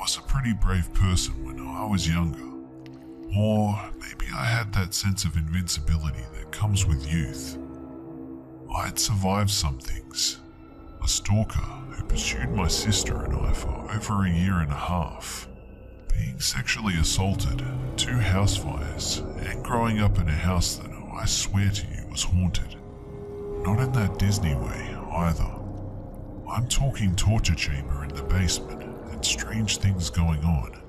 was a pretty brave person when I was younger. Or maybe I had that sense of invincibility that comes with youth. I'd survived some things. A stalker who pursued my sister and I for over a year and a half, being sexually assaulted, 2 house fires, and growing up in a house that I swear to you was haunted. Not in that Disney way either. I'm talking torture chamber in the basement and strange things going on.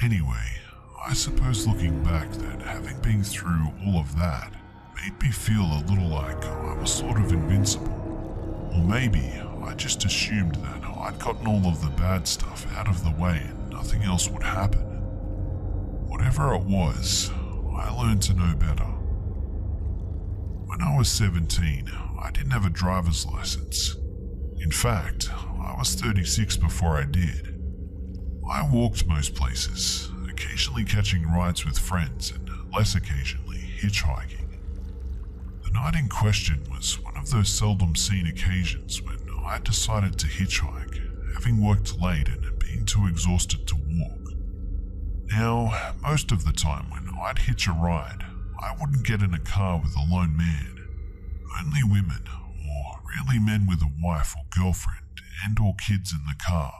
Anyway, I suppose looking back that having been through all of that made me feel a little like I was sort of invincible. Or maybe I just assumed that I'd gotten all of the bad stuff out of the way and nothing else would happen. Whatever it was, I learned to know better. When I was 17, I didn't have a driver's license. In fact, I was 36 before I did. I walked most places, occasionally catching rides with friends and less occasionally hitchhiking. The night in question was one of those seldom seen occasions when I decided to hitchhike, having worked late and being too exhausted to walk. Now, most of the time when I'd hitch a ride, I wouldn't get in a car with a lone man. Only women, or rarely men with a wife or girlfriend and or kids in the car.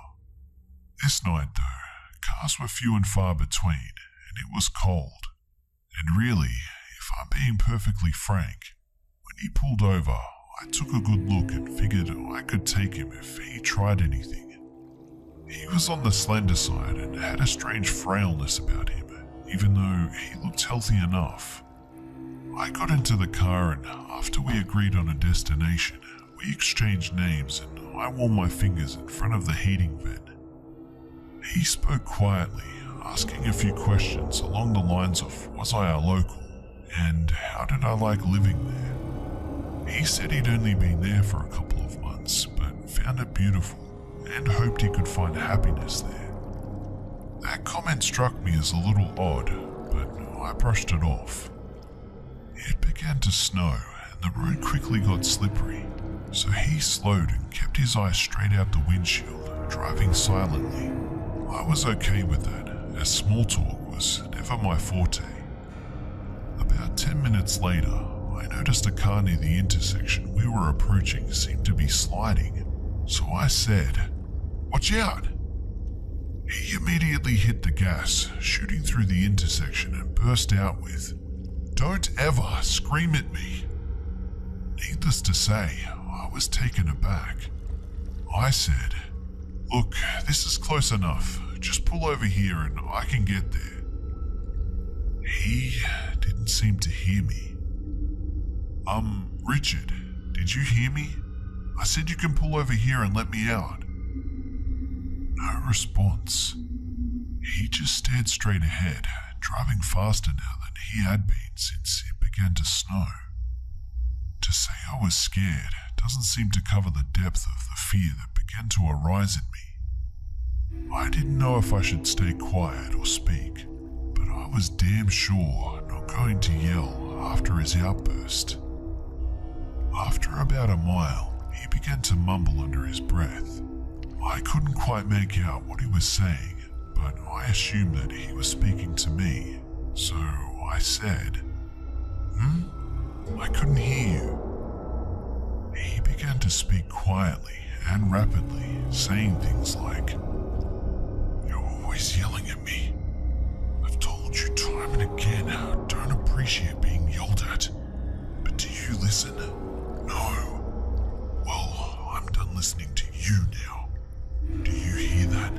This night though, cars were few and far between, and it was cold. And really, if I'm being perfectly frank, when he pulled over, I took a good look and figured I could take him if he tried anything. He was on the slender side and had a strange frailness about him, even though he looked healthy enough. I got into the car and after we agreed on a destination, we exchanged names and I warmed my fingers in front of the heating vent. He spoke quietly, asking a few questions along the lines of was I a local and how did I like living there. He said he'd only been there for a couple of months but found it beautiful and hoped he could find happiness there. That comment struck me as a little odd, but I brushed it off. It began to snow and the road quickly got slippery, so he slowed and kept his eyes straight out the windshield, driving silently. I was okay with that, as small talk was never my forte. About 10 minutes later, I noticed a car near the intersection we were approaching seemed to be sliding, so I said, "Watch out!" He immediately hit the gas, shooting through the intersection and burst out with, "Don't ever scream at me." Needless to say, I was taken aback. I said, "Look, this is close enough. Just pull over here and I can get there." He didn't seem to hear me. Richard, did you hear me? I said you can pull over here and let me out." No response. He just stared straight ahead, driving faster now than he had been since it began to snow. To say I was scared doesn't seem to cover the depth of the fear that began to arise in me. I didn't know if I should stay quiet or speak, but I was damn sure not going to yell after his outburst. After about a mile, he began to mumble under his breath. I couldn't quite make out what he was saying, but I assumed that he was speaking to me, so I said, I couldn't hear you." He began to speak quietly and rapidly, saying things like, "You're always yelling at me. I've told you time and again how I don't appreciate being yelled at. But do you listen? No. Well, I'm done listening to you now. Do you hear that?"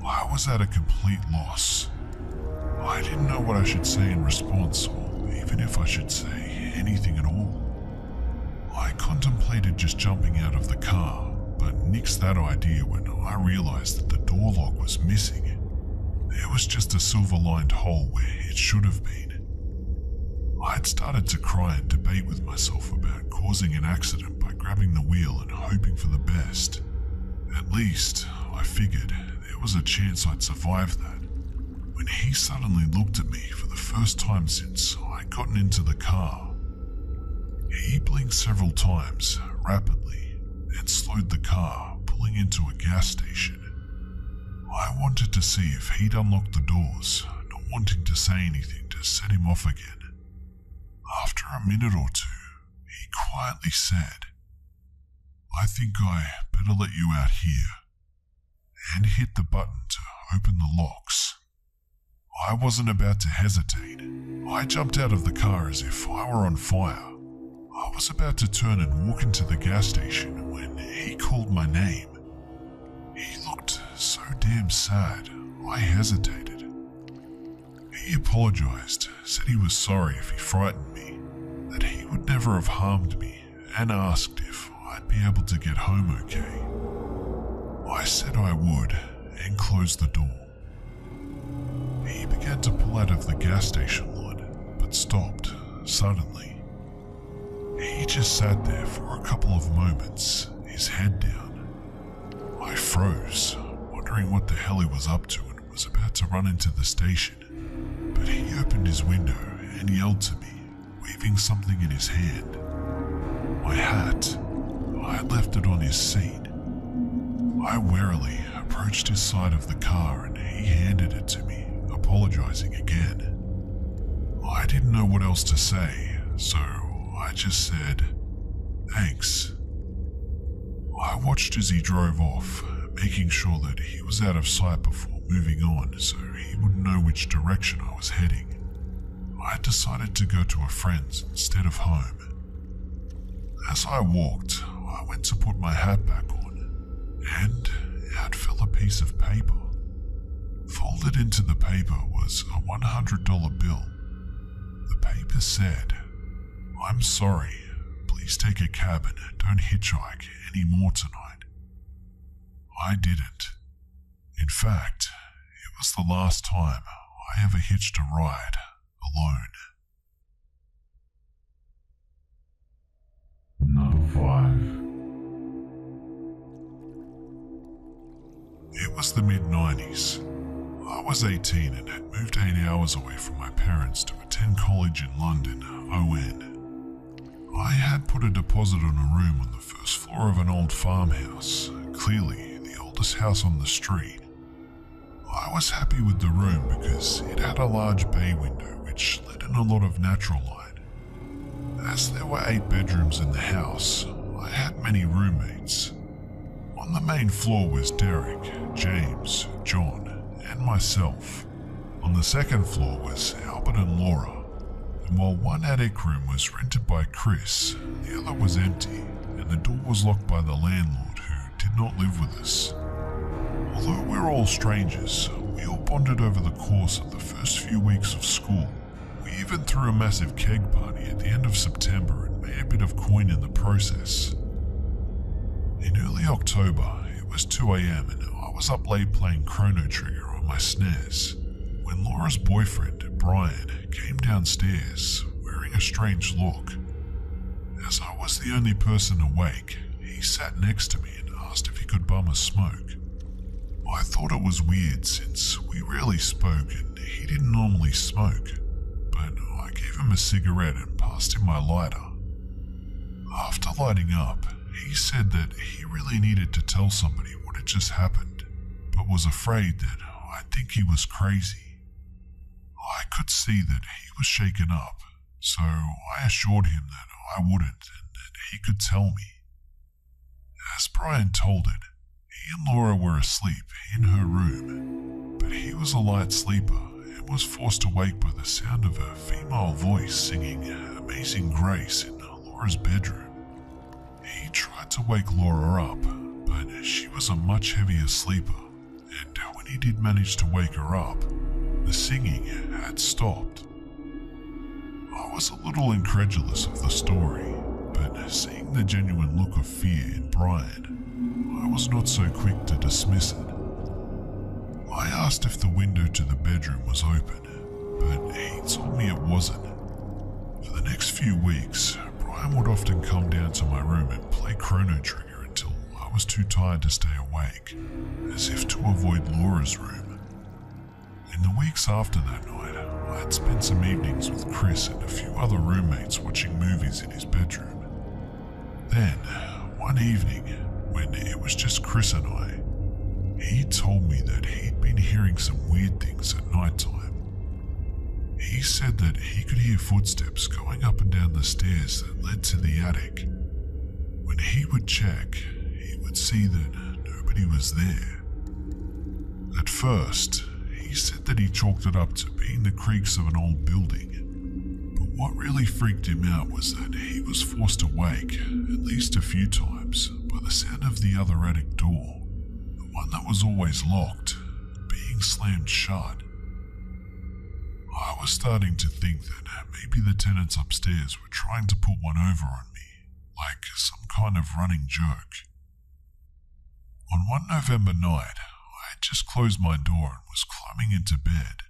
I was at a complete loss. I didn't know what I should say in response, or even if I should say anything at all. I contemplated just jumping out of the car, but nixed that idea when I realized that the door lock was missing. There was just a silver-lined hole where it should have been. I'd started to cry and debate with myself about causing an accident by grabbing the wheel and hoping for the best. At least, I figured, there was a chance I'd survive that. When he suddenly looked at me for the first time since I'd gotten into the car. He blinked several times, rapidly, and slowed the car, pulling into a gas station. I wanted to see if he'd unlocked the doors, not wanting to say anything to set him off again. After a minute or two, he quietly said, "I think I better let you out here," and hit the button to open the locks. I wasn't about to hesitate. I jumped out of the car as if I were on fire. I was about to turn and walk into the gas station when he called my name. He looked so damn sad, I hesitated. He apologized, said he was sorry if he frightened me, that he would never have harmed me, and asked if I'd be able to get home okay. I said I would, and closed the door. He began to pull out of the gas station lot, but stopped suddenly. He just sat there for a couple of moments, his head down. I froze, wondering what the hell he was up to, and was about to run into the station. But he opened his window and yelled to me, waving something in his hand. My hat. I had left it on his seat. I warily approached his side of the car and he handed it to me, apologizing again. I didn't know what else to say, so I just said, "Thanks." I watched as he drove off, making sure that he was out of sight before moving on so he would know which direction I was heading. I decided to go to a friend's instead of home. As I walked, I went to put my hat back on, and out fell a piece of paper. Folded into the paper was a $100 bill. The paper said, "I'm sorry, please take a cab and don't hitchhike any more tonight." I didn't. In fact, it was the last time I ever hitched a ride alone. Number 5. It was the mid-90s. I was 18 and had moved 8 hours away from my parents to attend college in London, ON. I had put a deposit on a room on the first floor of an old farmhouse, clearly the oldest house on the street. I was happy with the room because it had a large bay window which let in a lot of natural light. As there were 8 bedrooms in the house, I had many roommates. On the main floor was Derek, James, John, and myself. On the second floor was Albert and Laura, and while one attic room was rented by Chris, the other was empty, and the door was locked by the landlord who did not live with us. Although we're all strangers, we all bonded over the course of the first few weeks of school. We even threw a massive keg party at the end of September and made a bit of coin in the process. In early October, it was 2 a.m. and I was up late playing Chrono Trigger on my SNES when Laura's boyfriend, Brian, came downstairs wearing a strange look. As I was the only person awake, he sat next to me and asked if he could bum a smoke. I thought it was weird since we rarely spoke and he didn't normally smoke, but I gave him a cigarette and passed him my lighter. After lighting up, he said that he really needed to tell somebody what had just happened, but was afraid that I'd think he was crazy. I could see that he was shaken up, so I assured him that I wouldn't and that he could tell me. As Brian told it, he and Laura were asleep in her room, but he was a light sleeper and was forced awake by the sound of a female voice singing Amazing Grace in Laura's bedroom. He tried to wake Laura up, but she was a much heavier sleeper, and when he did manage to wake her up, the singing had stopped. I was a little incredulous of the story, but seeing the genuine look of fear in Brian, I was not so quick to dismiss it. I asked if the window to the bedroom was open, but he told me it wasn't. For the next few weeks, Brian would often come down to my room and play Chrono Trigger until I was too tired to stay awake, as if to avoid Laura's room. In the weeks after that night, I had spent some evenings with Chris and a few other roommates watching movies in his bedroom. Then, one evening, when it was just Chris and I, He told me that he'd been hearing some weird things at night time. He said that he could hear footsteps going up and down the stairs that led to the attic. When he would check, he would see that nobody was there. At first, he said that he chalked it up to being the creaks of an old building. But what really freaked him out was that he was forced awake at least a few times by the sound of the other attic door, the one that was always locked, being slammed shut. I was starting to think that maybe the tenants upstairs were trying to put one over on me, like some kind of running joke. On one November night, I had just closed my door and was climbing into bed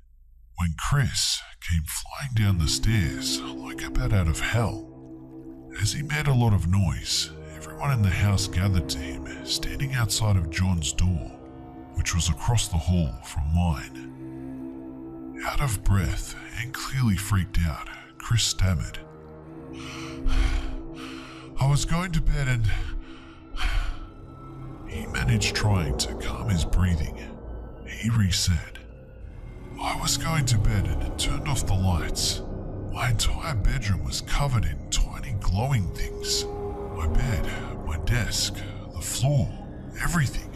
when Chris came flying down the stairs like a bat out of hell. As he made a lot of noise, everyone in the house gathered to him, standing outside of John's door, which was across the hall from mine. Out of breath and clearly freaked out, Chris stammered, "I was going to bed and..." He managed trying to calm his breathing. He re-said, "I was going to bed and it turned off the lights. My entire bedroom was covered in tiny glowing things. My bed, my desk, the floor, everything.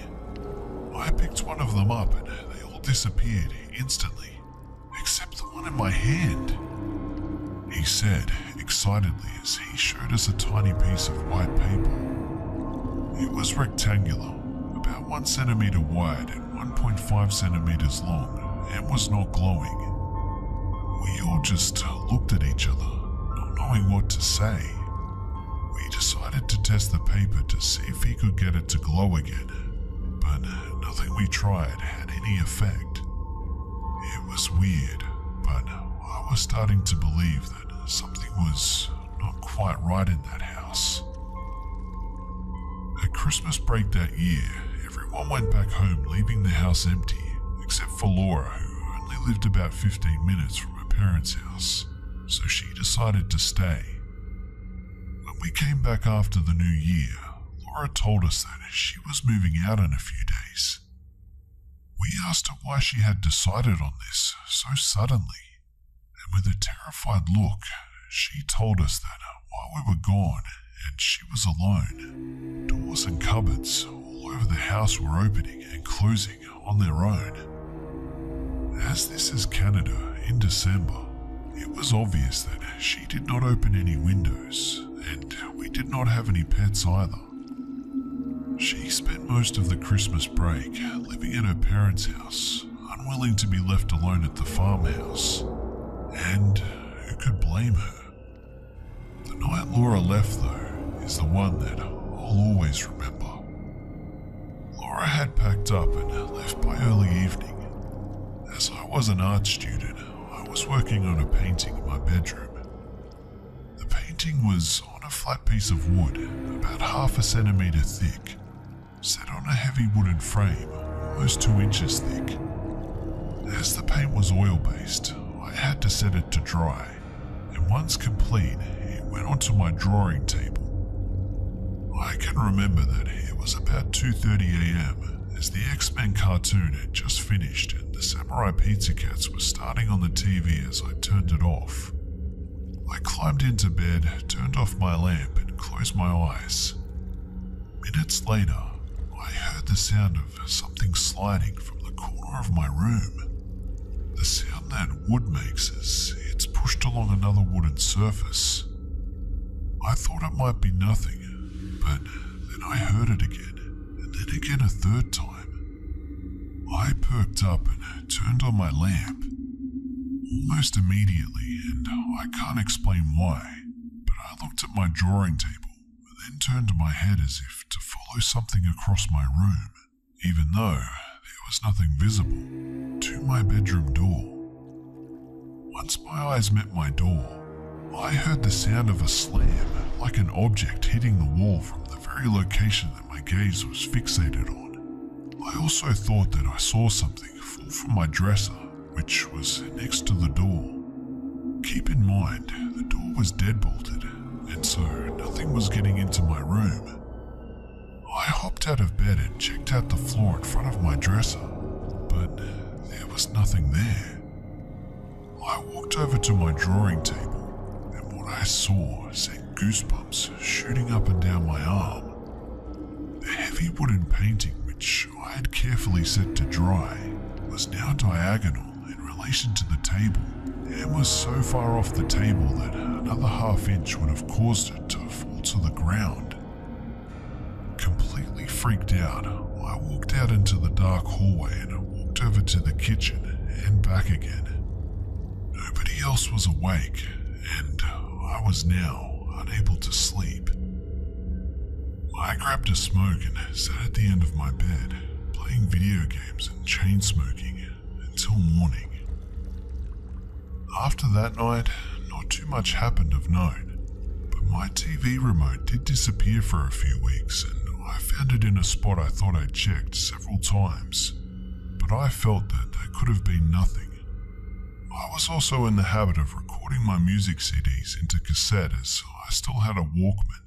I picked one of them up and they all disappeared instantly, except the one in my hand," he said excitedly as he showed us a tiny piece of white paper. It was rectangular, about 1 centimeter wide and 1.5 centimeters long, and was not glowing. We all just looked at each other, not knowing what to say. We decided to test the paper to see if he could get it to glow again, but nothing we tried had any effect. It was weird, but I was starting to believe that something was not quite right in that house. At Christmas break that year, everyone went back home, leaving the house empty, except for Laura, who only lived about 15 minutes from her parents' house, so she decided to stay. When we came back after the new year, Laura told us that she was moving out in a few days. We asked her why she had decided on this so suddenly, and with a terrified look, she told us that while we were gone and she was alone, doors and cupboards all over the house were opening and closing on their own. As this is Canada in December, it was obvious that she did not open any windows, and we did not have any pets either. She spent most of the Christmas break living at her parents' house, unwilling to be left alone at the farmhouse. And who could blame her? The night Laura left, though, is the one that I'll always remember. Laura had packed up and left by early evening. As I was an art student, I was working on a painting in my bedroom. The painting was on a flat piece of wood, about 1/2 centimeter thick, set on a heavy wooden frame, almost 2 inches thick. As the paint was oil-based, I had to set it to dry, and once complete, it went onto my drawing table. I can remember that it was about 2:30 a.m. as the X-Men cartoon had just finished and the Samurai Pizza Cats was starting on the TV as I turned it off. I climbed into bed, turned off my lamp and closed my eyes. Minutes later, I heard the sound of something sliding from the corner of my room. The sound that wood makes as it's pushed along another wooden surface. I thought it might be nothing, but then I heard it again, and then again a third time. I perked up and turned on my lamp. Almost immediately, and I can't explain why, but I looked at my drawing table, then turned my head as if to follow something across my room, even though there was nothing visible, to my bedroom door. Once my eyes met my door, I heard the sound of a slam, like an object hitting the wall from the very location that my gaze was fixated on. I also thought that I saw something fall from my dresser, which was next to the door. Keep in mind, the door was deadbolted, and so nothing was getting into my room. I hopped out of bed and checked out the floor in front of my dresser, but there was nothing there. I walked over to my drawing table, and what I saw sent goosebumps shooting up and down my arm. The heavy wooden painting, which I had carefully set to dry, was now diagonal in relation to the table, and was so far off the table that another half-inch would have caused it to fall to the ground. Completely freaked out, I walked out into the dark hallway and walked over to the kitchen and back again. Nobody else was awake, and I was now unable to sleep. I grabbed a smoke and sat at the end of my bed, playing video games and chain smoking until morning. After that night, not too much happened of note, but my TV remote did disappear for a few weeks, and I found it in a spot I thought I'd checked several times, but I felt that there could have been nothing. I was also in the habit of recording my music CDs into cassette, as I still had a Walkman.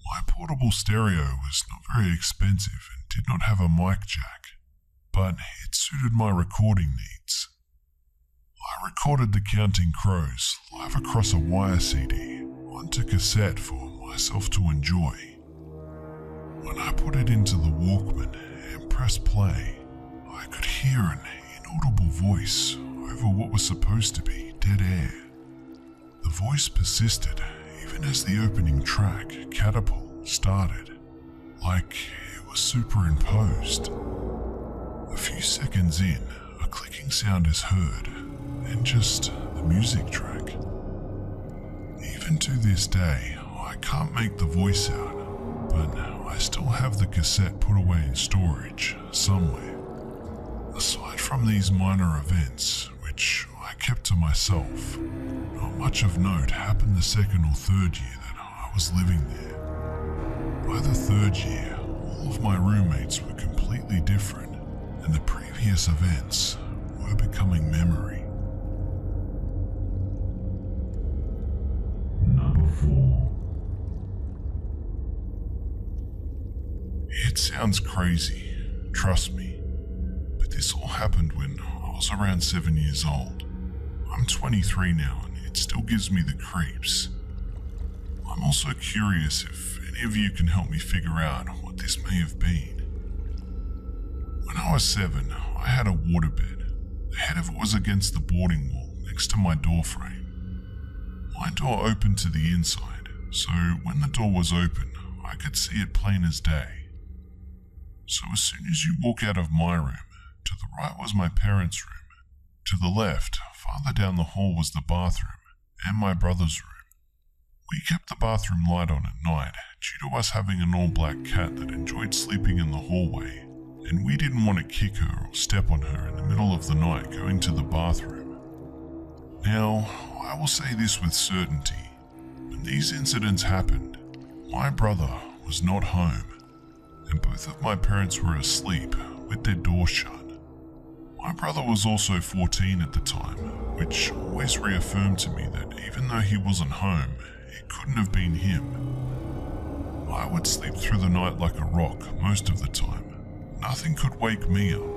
My portable stereo was not very expensive and did not have a mic jack, but it suited my recording needs. I recorded the Counting Crows live across a wire CD onto cassette for myself to enjoy. When I put it into the Walkman and pressed play, I could hear an inaudible voice over what was supposed to be dead air. The voice persisted even as the opening track, Catapult, started, like it was superimposed. A few seconds in, a clicking sound is heard, and just the music track. Even to this day, I can't make the voice out, but I still have the cassette put away in storage somewhere. Aside from these minor events, which I kept to myself, not much of note happened the second or third year that I was living there. By the third year, all of my roommates were completely different, and the previous events were becoming memory. Number 4. It sounds crazy, trust me, but this all happened when I was around 7 years old. I'm 23 now and it still gives me the creeps. I'm also curious if any of you can help me figure out what this may have been. When I was 7, I had a waterbed. The head of it was against the boarding wall next to my door frame. My door opened to the inside, so when the door was open, I could see it plain as day. So as soon as you walk out of my room, to the right was my parents' room. To the left, farther down the hall, was the bathroom and my brother's room. We kept the bathroom light on at night due to us having an all-black cat that enjoyed sleeping in the hallway, and we didn't want to kick her or step on her in the middle of the night going to the bathroom. Now, I will say this with certainty. When these incidents happened, my brother was not home, and both of my parents were asleep with their doors shut. My brother was also 14 at the time, which always reaffirmed to me that even though he wasn't home, it couldn't have been him. I would sleep through the night like a rock most of the time. Nothing could wake me up.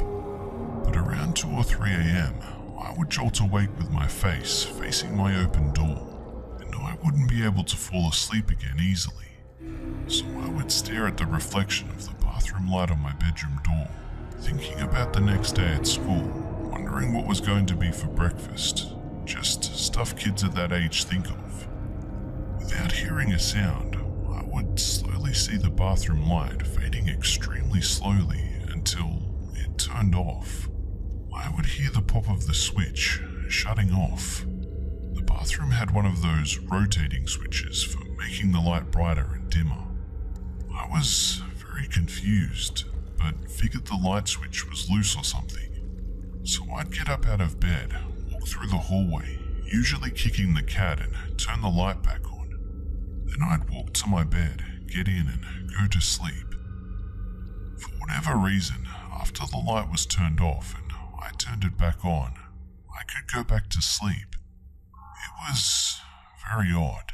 But around 2 or 3 a.m., I would jolt awake with my face facing my open door, and I wouldn't be able to fall asleep again easily. So I would stare at the reflection of the bathroom light on my bedroom door, thinking about the next day at school, wondering what was going to be for breakfast, just stuff kids at that age think of. Without hearing a sound, I would slowly see the bathroom light fading extremely slowly until it turned off. I would hear the pop of the switch shutting off. The bathroom had one of those rotating switches for making the light brighter and dimmer. I was very confused, but figured the light switch was loose or something. So I'd get up out of bed, walk through the hallway, usually kicking the cat, and turn the light back on. Then I'd walk to my bed, get in and go to sleep. For whatever reason, after the light was turned off and I turned it back on, I could go back to sleep. It was very odd.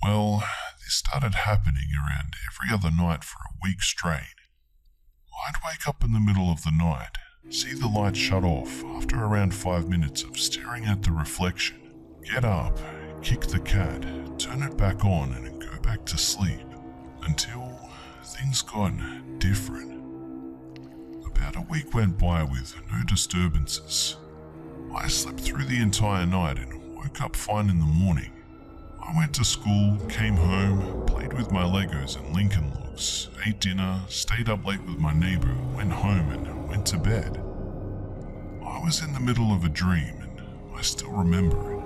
Well, this started happening around every other night for a week straight. I'd wake up in the middle of the night, see the light shut off after around 5 minutes of staring at the reflection, get up, kick the cat, turn it back on and go back to sleep until things got different. About a week went by with no disturbances. I slept through the entire night and woke up fine in the morning. I went to school, came home, played with my Legos and Lincoln Logs, ate dinner, stayed up late with my neighbor, went home and went to bed. I was in the middle of a dream and I still remember it.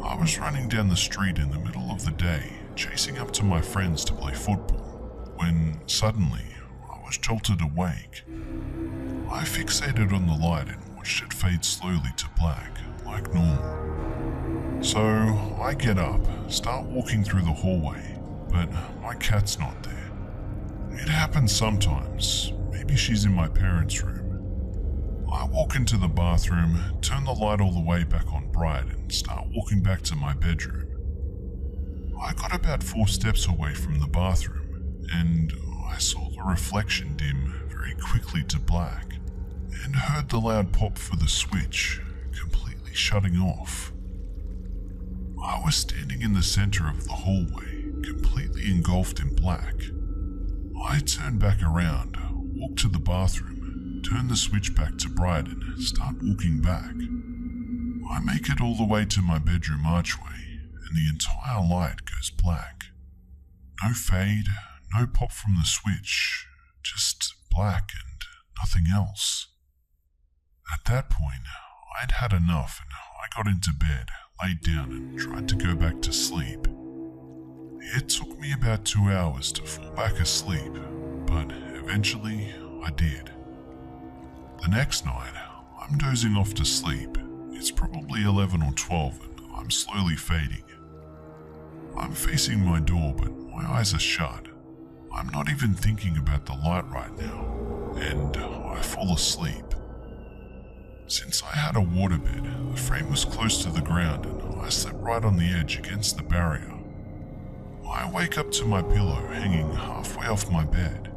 I was running down the street in the middle of the day, chasing up to my friends to play football, when suddenly I was jolted awake. I fixated on the light and watched it fade slowly to black, like normal. So I get up, start walking through the hallway, but my cat's not there. It happens sometimes. Maybe she's in my parents' room. I walk into the bathroom, turn the light all the way back on bright and start walking back to my bedroom. I got about 4 steps away from the bathroom and I saw the reflection dim very quickly to black and heard the loud pop for the switch, completely shutting off. I was standing in the center of the hallway, completely engulfed in black. I turned back around, walked to the bathroom, turned the switch back to bright and start walking back. I make it all the way to my bedroom archway and the entire light goes black. No fade, no pop from the switch, just black and nothing else. At that point, I'd had enough and I got into bed, laid down and tried to go back to sleep. It took me about 2 hours to fall back asleep, but eventually I did. The next night, I'm dozing off to sleep. It's probably 11 or 12 and I'm slowly fading. I'm facing my door but my eyes are shut. I'm not even thinking about the light right now, and I fall asleep. Since I had a waterbed, the frame was close to the ground and I slept right on the edge against the barrier. I wake up to my pillow hanging halfway off my bed.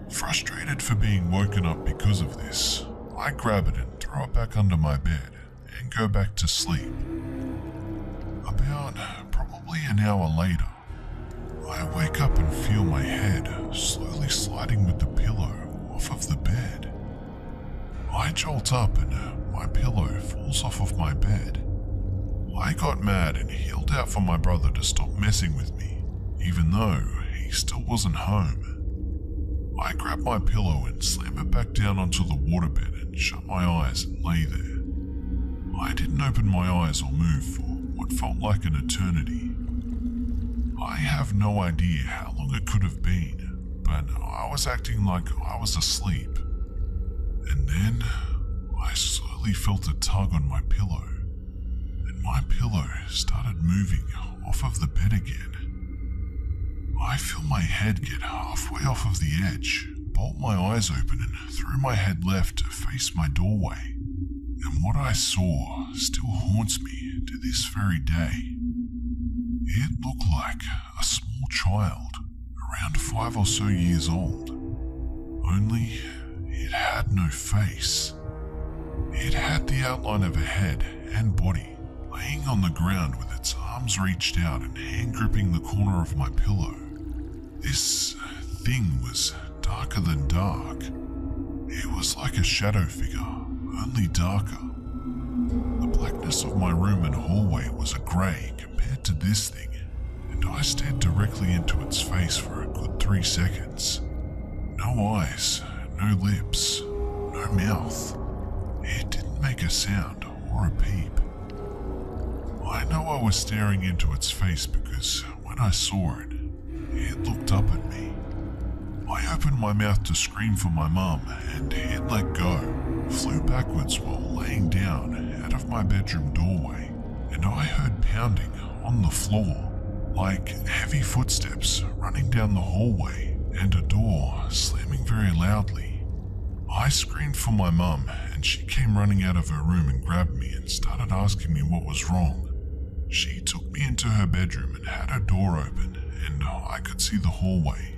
Frustrated for being woken up because of this, I grab it and throw it back under my bed and go back to sleep. About probably an hour later, I wake up and feel my head slowly sliding with the pillow off of the bed. I jolt up and my pillow falls off of my bed. I got mad and yelled out for my brother to stop messing with me, even though he still wasn't home. I grab my pillow and slam it back down onto the waterbed and shut my eyes and lay there. I didn't open my eyes or move for what felt like an eternity. I have no idea how long it could have been, but I was acting like I was asleep. And then I slowly felt a tug on my pillow, and my pillow started moving off of the bed again. I feel my head get halfway off of the edge, bolt my eyes open and throw my head left to face my doorway. And what I saw still haunts me to this very day. It looked like a small child, around 5 or so years old, only it had no face. It had the outline of a head and body, laying on the ground with its arms reached out and hand gripping the corner of my pillow. This thing was darker than dark. It was like a shadow figure, only darker. The blackness of my room and hallway was a grey compared to this thing, and I stared directly into its face for a good 3 seconds. No eyes, no lips, no mouth. It didn't make a sound or a peep. I know I was staring into its face because when I saw it, it looked up at me. I opened my mouth to scream for my mum and it let go, flew backwards while laying down out of my bedroom doorway, and I heard pounding on the floor, like heavy footsteps running down the hallway and a door slamming very loudly. I screamed for my mum and she came running out of her room and grabbed me and started asking me what was wrong. She took me into her bedroom and had her door open and I could see the hallway.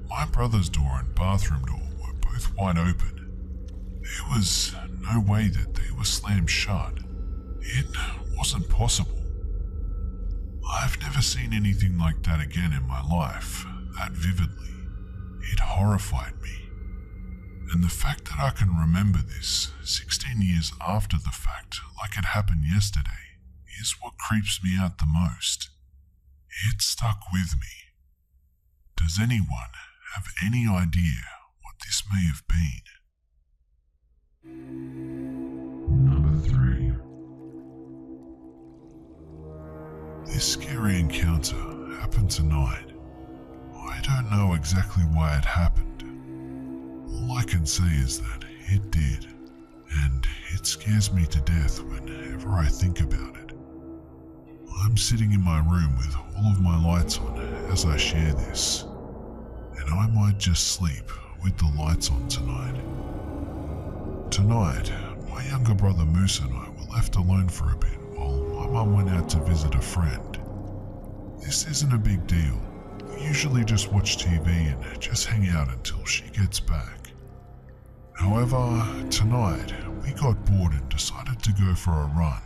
My brother's door and bathroom door were both wide open. There was no way that they were slammed shut. It wasn't possible. I've never seen anything like that again in my life, that vividly. It horrified me. And the fact that I can remember this 16 years after the fact, like it happened yesterday, is what creeps me out the most. It stuck with me. Does anyone have any idea what this may have been? Number 3. This scary encounter happened tonight. I don't know exactly why it happened. All I can say is that it did, and it scares me to death whenever I think about it. I'm sitting in my room with all of my lights on as I share this, and I might just sleep with the lights on tonight. Tonight, my younger brother Moose and I were left alone for a bit while my mum went out to visit a friend. This isn't a big deal. We usually just watch TV and just hang out until she gets back. However, tonight we got bored and decided to go for a run.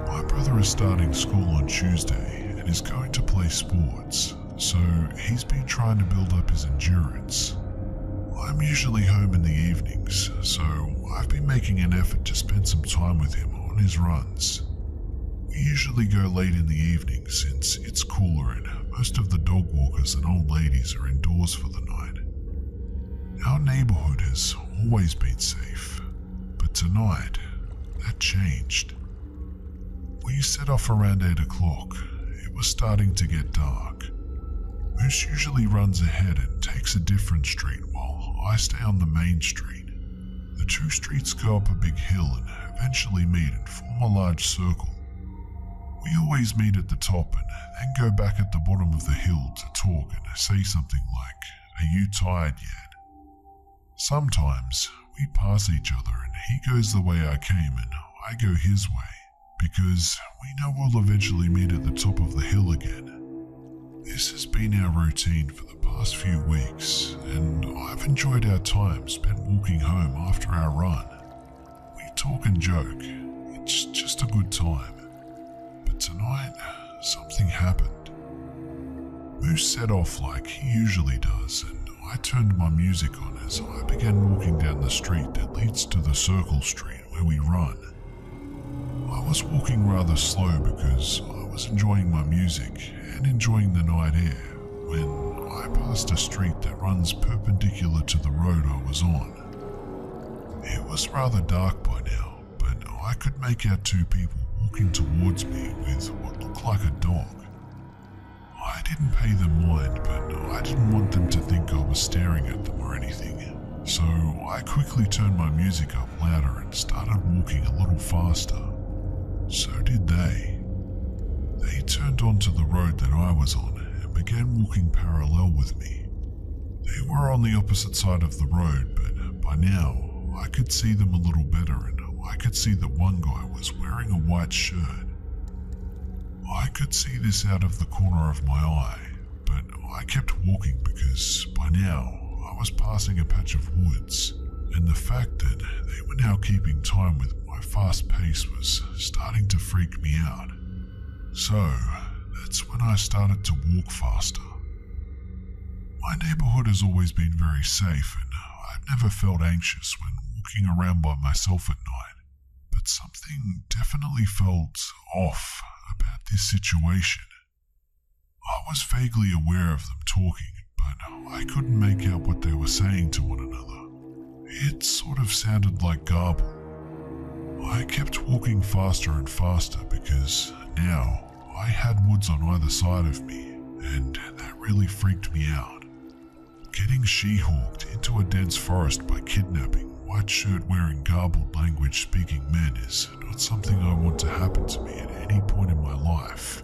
My brother is starting school on Tuesday and is going to play sports, so he's been trying to build up his endurance. I'm usually home in the evenings, so I've been making an effort to spend some time with him on his runs. We usually go late in the evening since it's cooler and most of the dog walkers and old ladies are indoors for the night. Our neighborhood has always been safe, but tonight that changed. We set off around 8 o'clock. It was starting to get dark. Moose usually runs ahead and takes a different street while I stay on the main street. The two streets go up a big hill and eventually meet and form a large circle. We always meet at the top and then go back at the bottom of the hill to talk and say something like, "Are you tired yet?" Sometimes we pass each other and he goes the way I came and I go his way, because we know we'll eventually meet at the top of the hill again. This has been our routine for the past few weeks, and I've enjoyed our time spent walking home after our run. We talk and joke. It's just a good time. But tonight, something happened. Moose set off like he usually does, and I turned my music on as I began walking down the street that leads to the circle street where we run. I was walking rather slow because I was enjoying my music and enjoying the night air when I passed a street that runs perpendicular to the road I was on. It was rather dark by now, but I could make out two people walking towards me with what looked like a dog. I didn't pay them mind, but I didn't want them to think I was staring at them or anything, so I quickly turned my music up louder and started walking a little faster. So did they. They turned onto the road that I was on and began walking parallel with me. They were on the opposite side of the road, but by now I could see them a little better and I could see that one guy was wearing a white shirt. I could see this out of the corner of my eye, but I kept walking because by now I was passing a patch of woods, and the fact that they were now keeping time with my fast pace was starting to freak me out. So that's when I started to walk faster. My neighborhood has always been very safe, and I've never felt anxious when walking around by myself at night, but something definitely felt off about this situation. I was vaguely aware of them talking, but I couldn't make out what they were saying to one another. It sort of sounded like garble. I kept walking faster and faster because now I had woods on either side of me, and that really freaked me out. Getting she-hawked into a dense forest by kidnapping white shirt wearing garbled language speaking men is not something I want to happen to me at any point in my life.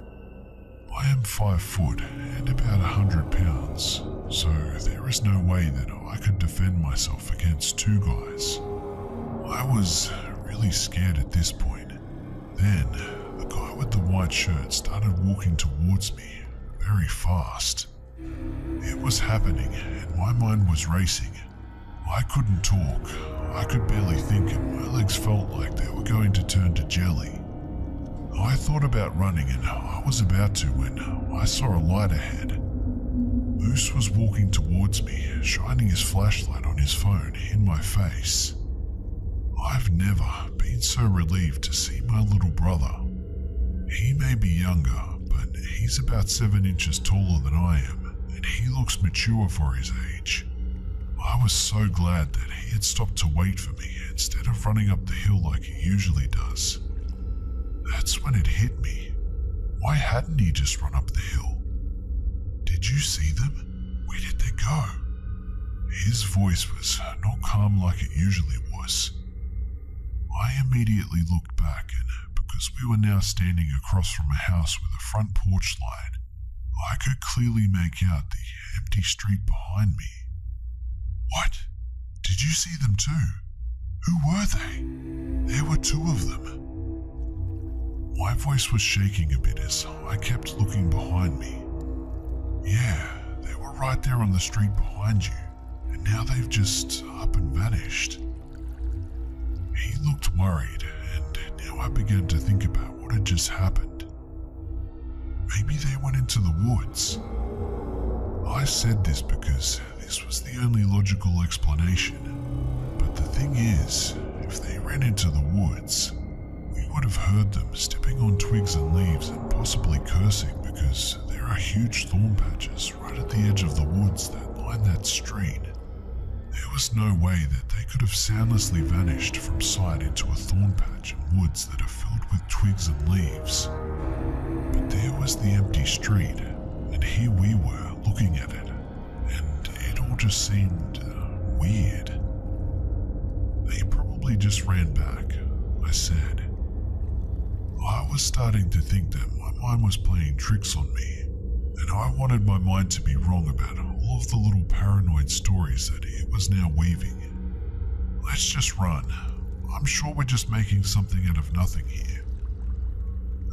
I am 5 foot and about 100 pounds, so there is no way that I could defend myself against two guys. I was really scared at this point. Then the guy with the white shirt started walking towards me, very fast. It was happening and my mind was racing. I couldn't talk, I could barely think, and my legs felt like they were going to turn to jelly. I thought about running and I was about to when I saw a light ahead. Moose was walking towards me, shining his flashlight on his phone in my face. I've never been so relieved to see my little brother. He may be younger, but he's about 7 inches taller than I am, and he looks mature for his age. I was so glad that he had stopped to wait for me instead of running up the hill like he usually does. That's when it hit me. Why hadn't he just run up the hill? Did you see them? Where did they go? His voice was not calm like it usually was. I immediately looked back, and because we were now standing across from a house with a front porch light, I could clearly make out the empty street behind me. What? Did you see them too? Who were they? There were 2 of them. My voice was shaking a bit as I kept looking behind me. Yeah, they were right there on the street behind you, and now they've just up and vanished. He looked worried, and now I began to think about what had just happened. Maybe they went into the woods. I said this because this was the only logical explanation, but the thing is, if they ran into the woods, we would have heard them stepping on twigs and leaves and possibly cursing because there are huge thorn patches right at the edge of the woods that line that street. There was no way that they could have soundlessly vanished from sight into a thorn patch and woods that are filled with twigs and leaves. But there was the empty street, and here we were looking at it, and it all just seemed weird. They probably just ran back, I said. I was starting to think that my mind was playing tricks on me, and I wanted my mind to be wrong about all of the little paranoid stories that it was now weaving. Let's just run. I'm sure we're just making something out of nothing here.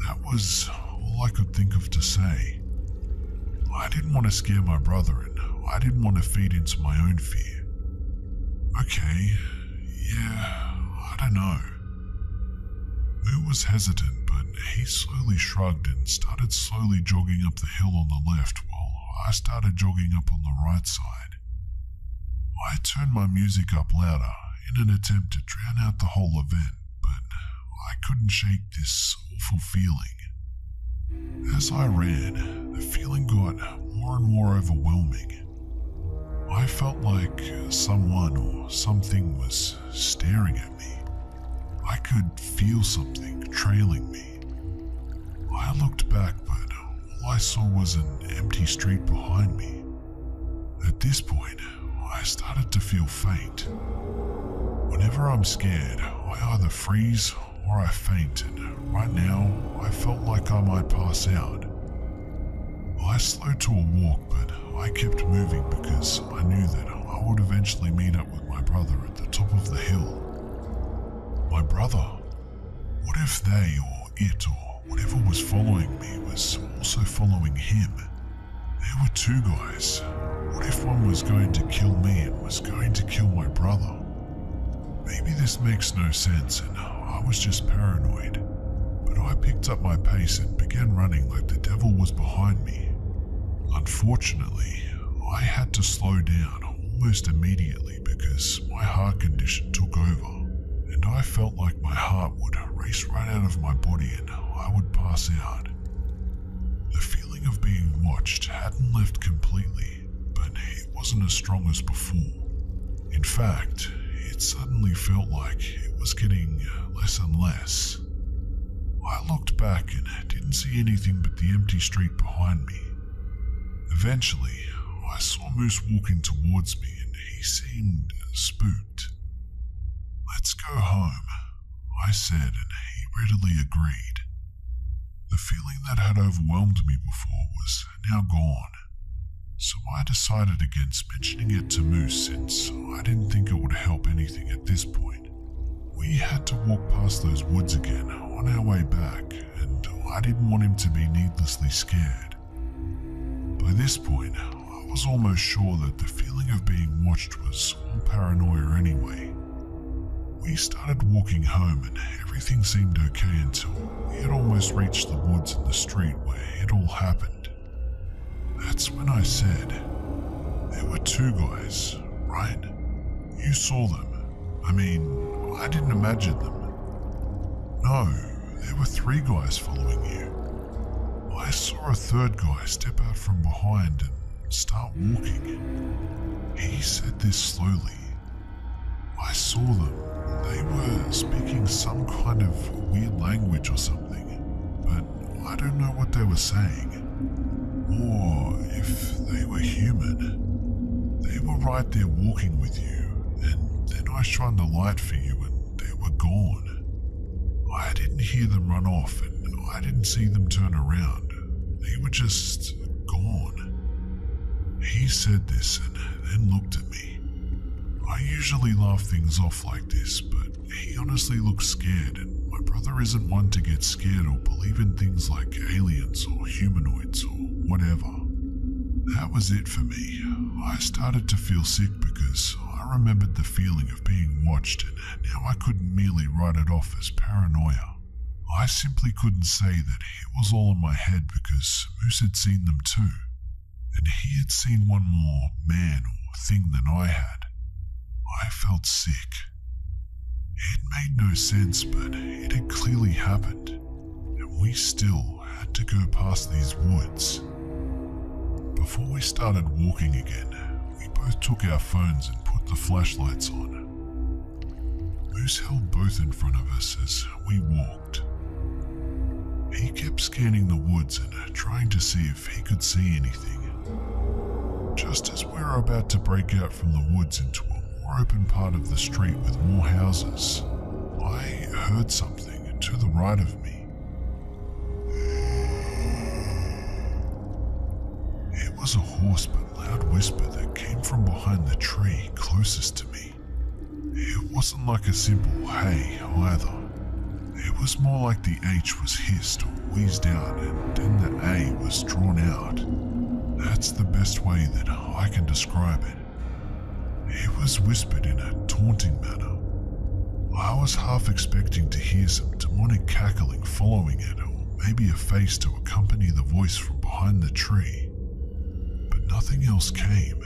That was all I could think of to say. I didn't want to scare my brother, and I didn't want to feed into my own fear. Okay, yeah, I don't know. Moo was hesitant, but he slowly shrugged and started slowly jogging up the hill on the left while I started jogging up on the right side. I turned my music up louder in an attempt to drown out the whole event, but I couldn't shake this awful feeling. As I ran, the feeling got more and more overwhelming. I felt like someone or something was staring at me. I could feel something trailing me. I looked back, but all I saw was an empty street behind me. At this point, I started to feel faint. Whenever I'm scared, I either freeze or I faint, and right now, I felt like I might pass out. I slowed to a walk, but I kept moving because I knew that I would eventually meet up with my brother at the top of the hill. My brother? What if they, or it, or whatever was following me was also following him? There were 2 guys. What if one was going to kill me and was going to kill my brother? Maybe this makes no sense and I was just paranoid, but I picked up my pace and began running like the devil was behind me. Unfortunately, I had to slow down almost immediately because my heart condition took over, and I felt like my heart would race right out of my body and I would pass out. The feeling of being watched hadn't left completely, but it wasn't as strong as before. In fact, it suddenly felt like it was getting less and less. I looked back and didn't see anything but the empty street behind me. Eventually, I saw Moose walking towards me and he seemed spooked. "Let's go home," I said, and he readily agreed. The feeling that had overwhelmed me before was now gone, so I decided against mentioning it to Moose since I didn't think it would help anything at this point. We had to walk past those woods again on our way back, and I didn't want him to be needlessly scared. By this point, I was almost sure that the feeling of being watched was all paranoia anyway. We started walking home and everything seemed okay until we had almost reached the woods and the street where it all happened. That's when I said, there were two guys, right? You saw them. I mean, I didn't imagine them. No, there were three guys following you. I saw a third guy step out from behind and start walking. He said this slowly. I saw them. They were speaking some kind of weird language or something, but I don't know what they were saying. Or if they were human. They were right there walking with you, and then I shined a light for you and they were gone. I didn't hear them run off and I didn't see them turn around. They were just gone. He said this and then looked at me. I usually laugh things off like this, but he honestly looked scared, and my brother isn't one to get scared or believe in things like aliens or humanoids or whatever. That was it for me. I started to feel sick because I remembered the feeling of being watched, and now I couldn't merely write it off as paranoia. I simply couldn't say that it was all in my head because Moose had seen them too, and he had seen one more man or thing than I had. I felt sick. It made no sense, but it had clearly happened, and we still had to go past these woods. Before we started walking again, we both took our phones and put the flashlights on. Moose held both in front of us as we walked. He kept scanning the woods and trying to see if he could see anything. Just as we were about to break out from the woods into a more open part of the street with more houses, I heard something to the right of me. It was a hoarse but loud whisper that came from behind the tree closest to me. It wasn't like a simple hey either. It was more like the H was hissed or wheezed out and then the A was drawn out. That's the best way that I can describe it. It was whispered in a taunting manner. I was half expecting to hear some demonic cackling following it, or maybe a face to accompany the voice from behind the tree. But nothing else came.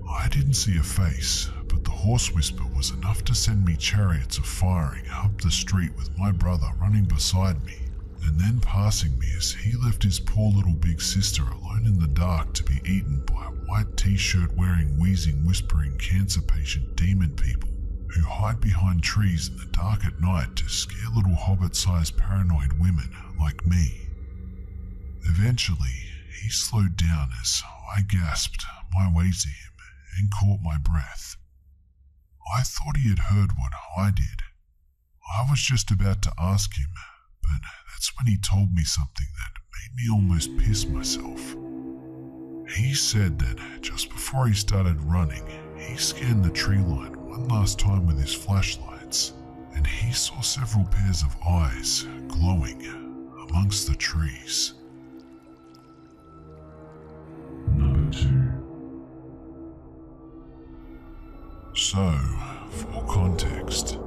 I didn't see a face, but the hoarse whisper was enough to send me chariots of firing up the street with my brother running beside me, and then passing me as he left his poor little big sister alone in the dark to be eaten by white t-shirt wearing, wheezing, whispering cancer patient demon people who hide behind trees in the dark at night to scare little hobbit-sized paranoid women like me. Eventually, he slowed down as I gasped my way to him and caught my breath. I thought he had heard what I did. I was just about to ask him, but that's when he told me something that made me almost piss myself. He said that just before he started running, he scanned the tree line one last time with his flashlights, and he saw several pairs of eyes glowing amongst the trees. Number 2. So, for context,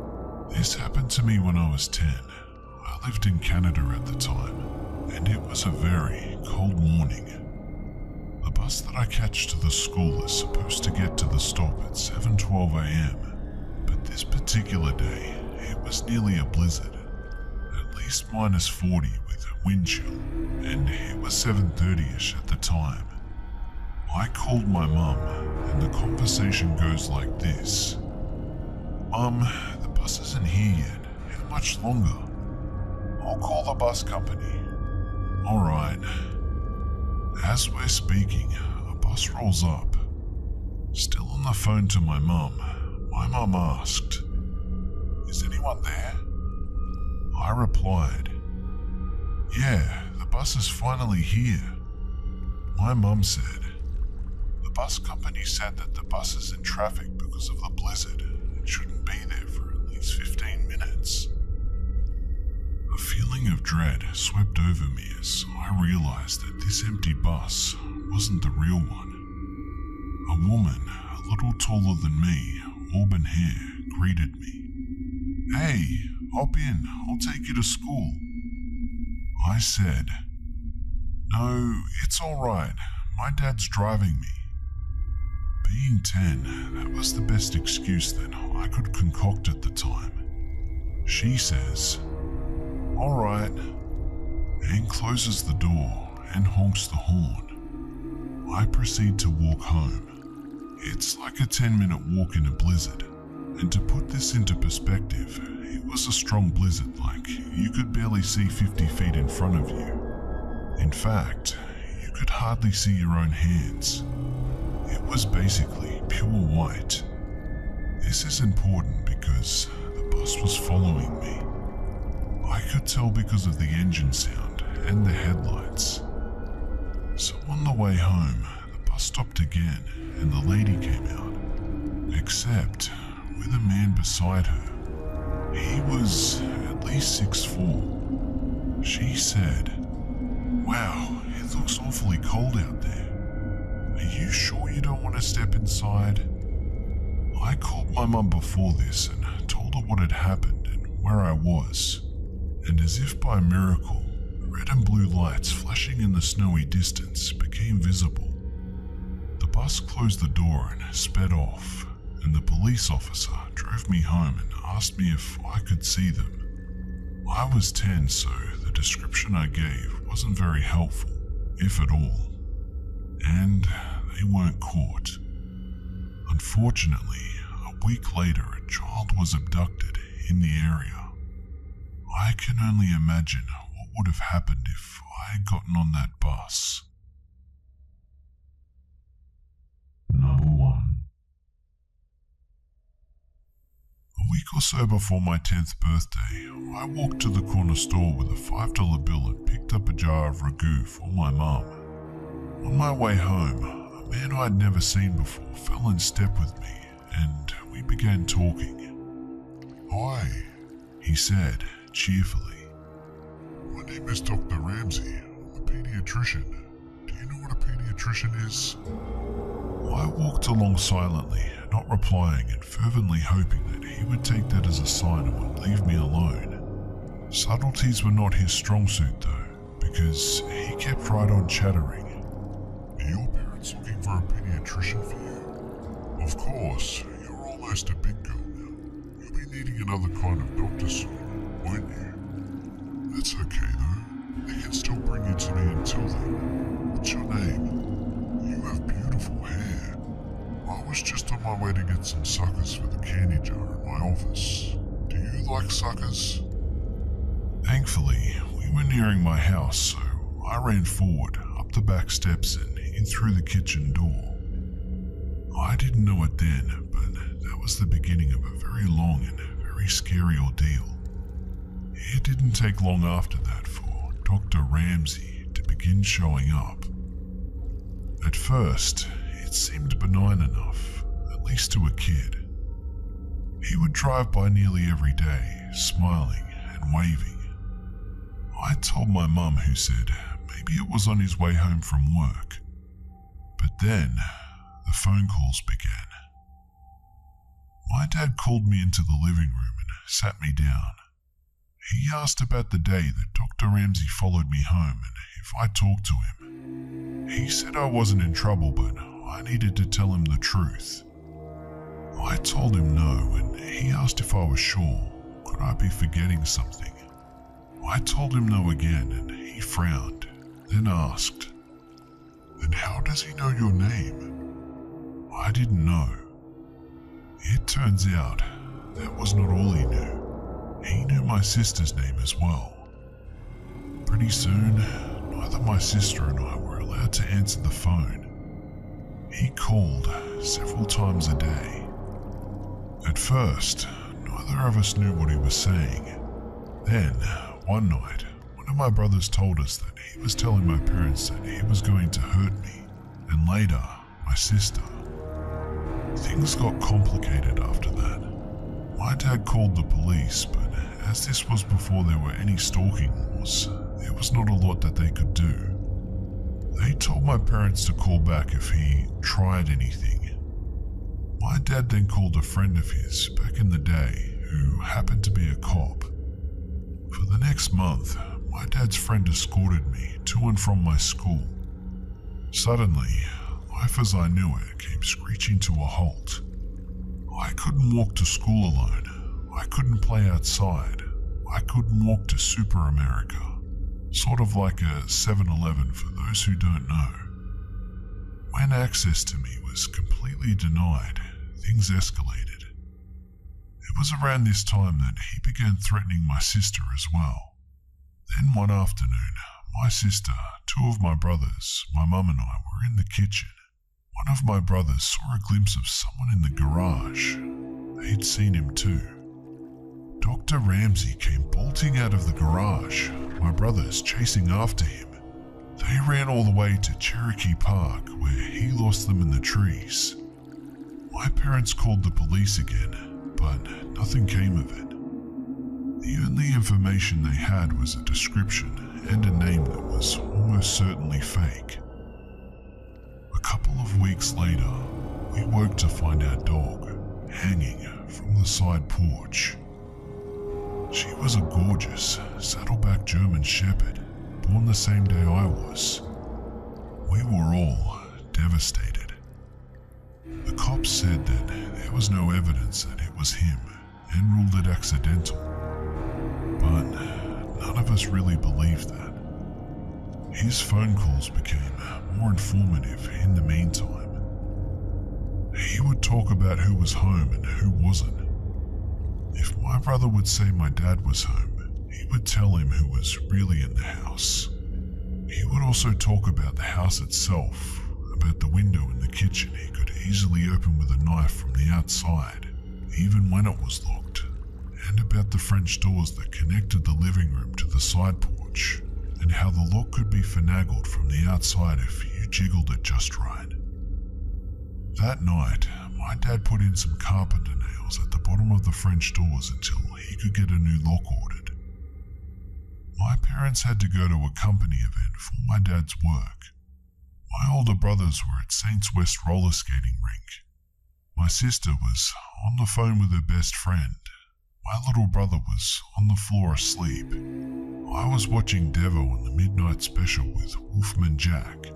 this happened to me when I was 10. I lived in Canada at the time, and it was a very cold morning. The bus that I catch to the school is supposed to get to the stop at 7:12 a.m, but this particular day, it was nearly a blizzard, at least -40 with wind chill, and it was 7:30ish at the time. I called my mum, and the conversation goes like this. Mum, the bus isn't here yet. How much longer? I'll call the bus company. Alright. As we're speaking, a bus rolls up. Still on the phone to my mum asked, "Is anyone there?" I replied, "Yeah, the bus is finally here." My mum said, "The bus company said that the bus is in traffic because of the blizzard and shouldn't be there for at least 15 minutes. A feeling feeling of dread swept over me as I realized that this empty bus wasn't the real one. A woman, a little taller than me, auburn hair, greeted me. "Hey, hop in, I'll take you to school." I said, "No, it's alright, my dad's driving me." Being 10, that was the best excuse that I could concoct at the time. She says, "Alright," and closes the door and honks the horn. I proceed to walk home. It's like a 10-minute walk in a blizzard, and to put this into perspective, it was a strong blizzard, like you could barely see 50 feet in front of you. In fact, you could hardly see your own hands. It was basically pure white. This is important because the bus was following me. I could tell because of the engine sound and the headlights. So on the way home, the bus stopped again and the lady came out, except with a man beside her. He was at least 6'4". She said, "Wow, it looks awfully cold out there. Are you sure you don't want to step inside?" I called my mum before this and told her what had happened and where I was. And as if by miracle, red and blue lights flashing in the snowy distance became visible. The bus closed the door and sped off, and the police officer drove me home and asked me if I could see them. I was 10, so the description I gave wasn't very helpful, if at all. And they weren't caught. Unfortunately, a week later a child was abducted in the area. I can only imagine what would have happened if I had gotten on that bus. Number 1. A week or so before my 10th birthday, I walked to the corner store with a $5 bill and picked up a jar of ragu for my mum. On my way home, a man I'd never seen before fell in step with me, and we began talking. "Hi," he said cheerfully. "My name is Dr. Ramsey. I'm a pediatrician. Do you know what a pediatrician is?" I walked along silently, not replying and fervently hoping that he would take that as a sign and would leave me alone. Subtleties were not his strong suit though, because he kept right on chattering. "Are your parents looking for a pediatrician for you? Of course, you're almost a big girl now. You'll be needing another kind of doctor soon, won't you? That's okay though. They can still bring you to me until then. What's your name? You have beautiful hair. I was just on my way to get some suckers for the candy jar in my office. Do you like suckers?" Thankfully, we were nearing my house, so I ran forward, up the back steps and in through the kitchen door. I didn't know it then, but that was the beginning of a very long and very scary ordeal. It didn't take long after that for Dr. Ramsey to begin showing up. At first, it seemed benign enough, at least to a kid. He would drive by nearly every day, smiling and waving. I told my mum, who said maybe it was on his way home from work. But then, the phone calls began. My dad called me into the living room and sat me down. He asked about the day that Dr. Ramsey followed me home and if I talked to him. He said I wasn't in trouble, but I needed to tell him the truth. I told him no, and he asked if I was sure. Could I be forgetting something? I told him no again, and he frowned, then asked, "Then how does he know your name?" I didn't know. It turns out that was not all he knew. He knew my sister's name as well. Pretty soon, neither my sister and I were allowed to answer the phone. He called several times a day. At first, neither of us knew what he was saying. Then, one night, one of my brothers told us that he was telling my parents that he was going to hurt me, and later, my sister. Things got complicated after that. My dad called the police, but as this was before there were any stalking laws, there was not a lot that they could do. They told my parents to call back if he tried anything. My dad then called a friend of his back in the day who happened to be a cop. For the next month, my dad's friend escorted me to and from my school. Suddenly, life as I knew it came screeching to a halt. I couldn't walk to school alone. I couldn't play outside. I couldn't walk to Super America, sort of like a 7-Eleven for those who don't know. When access to me was completely denied, things escalated. It was around this time that he began threatening my sister as well. Then one afternoon, my sister, two of my brothers, my mum and I were in the kitchen. One of my brothers saw a glimpse of someone in the garage. They'd seen him too. Dr. Ramsey came bolting out of the garage, my brothers chasing after him. They ran all the way to Cherokee Park, where he lost them in the trees. My parents called the police again, but nothing came of it. The only information they had was a description and a name that was almost certainly fake. A couple of weeks later, we woke to find our dog hanging from the side porch. She was a gorgeous, saddleback German Shepherd, born the same day I was. We were all devastated. The cops said that there was no evidence that it was him and ruled it accidental. But none of us really believed that. His phone calls became more informative in the meantime. He would talk about who was home and who wasn't. If my brother would say my dad was home, he would tell him who was really in the house. He would also talk about the house itself, about the window in the kitchen he could easily open with a knife from the outside, even when it was locked, and about the French doors that connected the living room to the side porch, and how the lock could be finagled from the outside if you jiggled it just right. That night, my dad put in some carpenter nails at the bottom of the French doors until he could get a new lock ordered. My parents had to go to a company event for my dad's work. My older brothers were at Saints West roller skating rink. My sister was on the phone with her best friend. My little brother was on the floor asleep. I was watching Devo on the midnight special with Wolfman Jack.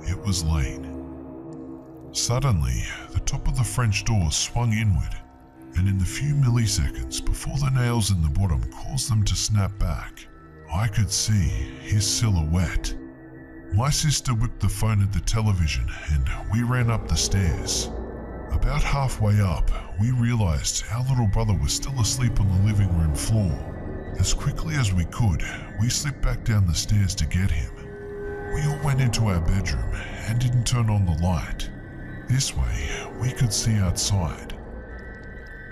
It was late. Suddenly, the top of the French door swung inward, and in the few milliseconds before the nails in the bottom caused them to snap back, I could see his silhouette. My sister whipped the phone at the television and we ran up the stairs. About halfway up, we realized our little brother was still asleep on the living room floor. As quickly as we could, we slipped back down the stairs to get him. We all went into our bedroom and didn't turn on the light. This way, we could see outside.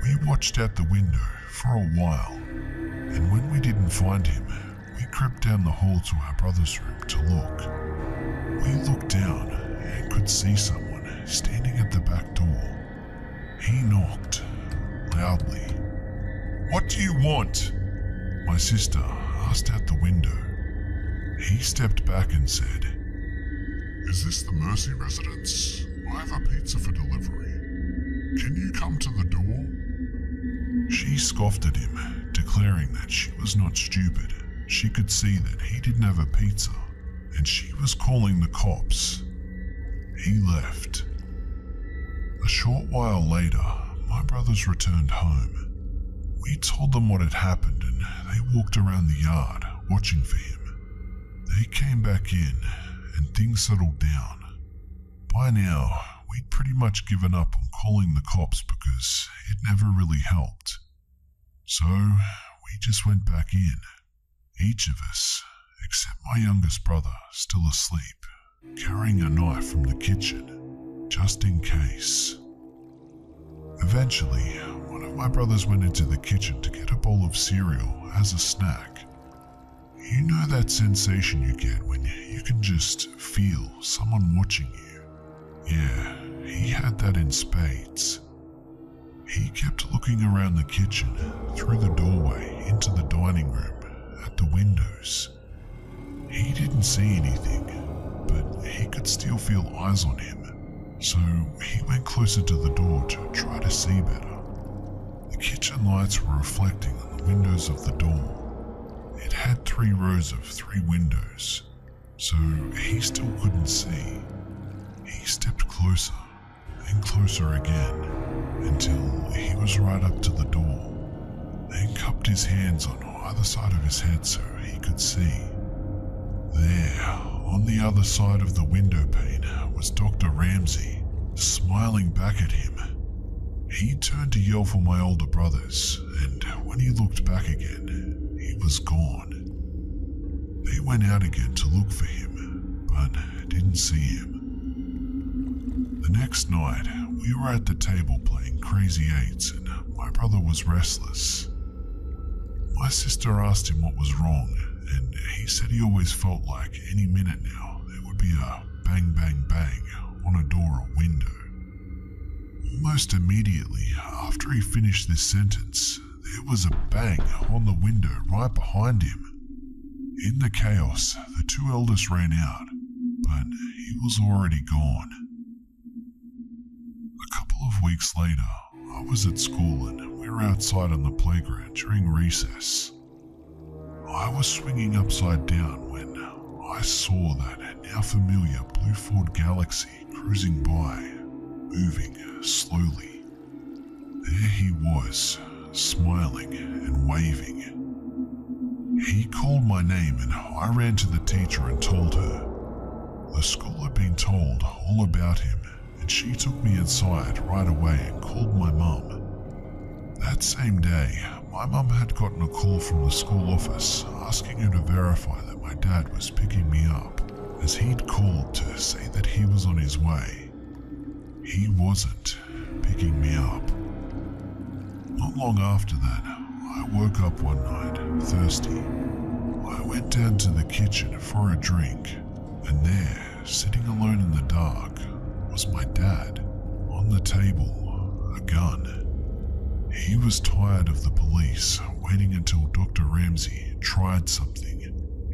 We watched out the window for a while, and when we didn't find him, we crept down the hall to our brother's room to look. We looked down and could see someone standing at the back door. He knocked loudly. "What do you want?" My sister asked out the window. He stepped back and said, "Is this the Mercy residence? I have a pizza for delivery. Can you come to the door?" She scoffed at him, declaring that she was not stupid. She could see that he didn't have a pizza, and she was calling the cops. He left. A short while later, my brothers returned home. We told them what had happened, and they walked around the yard, watching for him. They came back in, and things settled down. By now, we'd pretty much given up on calling the cops because it never really helped. So, we just went back in, each of us, except my youngest brother, still asleep, carrying a knife from the kitchen, just in case. Eventually, one of my brothers went into the kitchen to get a bowl of cereal as a snack. You know that sensation you get when you can just feel someone watching you? Yeah, he had that in spades. He kept looking around the kitchen, through the doorway, into the dining room, at the windows. He didn't see anything, but he could still feel eyes on him, so he went closer to the door to try to see better. The kitchen lights were reflecting on the windows of the door. It had 3 rows of 3 windows, so he still couldn't see. He stepped closer, and closer again, until he was right up to the door, then cupped his hands on either side of his head so he could see. There, on the other side of the window pane, was Dr. Ramsey, smiling back at him. He turned to yell for my older brothers, and when he looked back again, he was gone. They went out again to look for him, but didn't see him. The next night, we were at the table playing Crazy Eights, and my brother was restless. My sister asked him what was wrong, and he said he always felt like any minute now there would be a bang bang bang on a door or window. Almost immediately after he finished this sentence, there was a bang on the window right behind him. In the chaos, the 2 eldest ran out, but he was already gone. A couple of weeks later, I was at school and we were outside on the playground during recess. I was swinging upside down when I saw that now familiar blue Ford Galaxy cruising by, moving slowly. There he was, smiling and waving. He called my name and I ran to the teacher and told her. The school had been told all about him, and she took me inside right away and called my mum. That same day, my mum had gotten a call from the school office asking her to verify that my dad was picking me up, as he'd called to say that he was on his way. He wasn't picking me up. Not long after that, I woke up one night, thirsty. I went down to the kitchen for a drink, and there, sitting alone in the dark, was my dad. On the table, a gun. He was tired of the police waiting until Dr. Ramsey tried something.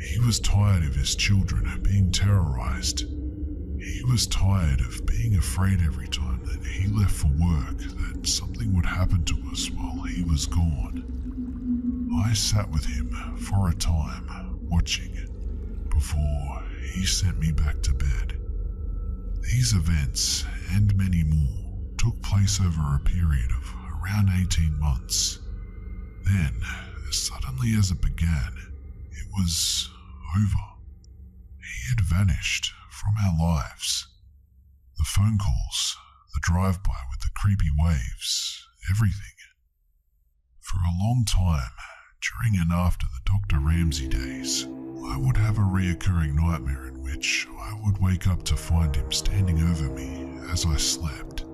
He was tired of his children being terrorized. He was tired of being afraid every time that he left for work that something would happen to us while he was gone. I sat with him for a time, watching, before he sent me back to bed. These events, and many more, took place over a period of around 18 months. Then, as suddenly as it began, it was over. He had vanished from our lives. The phone calls, the drive-by with the creepy waves, everything. For a long time, during and after the Dr. Ramsey days, I would have a reoccurring nightmare in which I would wake up to find him standing over me as I slept.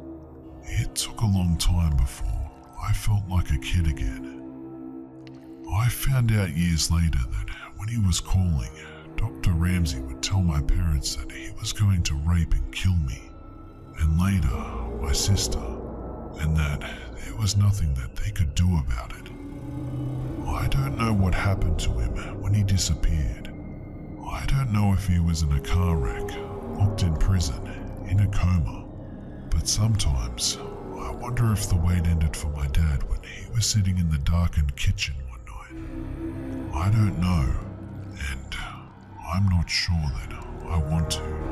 It took a long time before I felt like a kid again. I found out years later that when he was calling, Dr. Ramsey would tell my parents that he was going to rape and kill me, and later my sister, and that there was nothing that they could do about it. I don't know what happened to him when he disappeared. I don't know if he was in a car wreck, locked in prison, in a coma, but sometimes I wonder if the wait ended for my dad when he was sitting in the darkened kitchen one night. I don't know, and I'm not sure that I want to.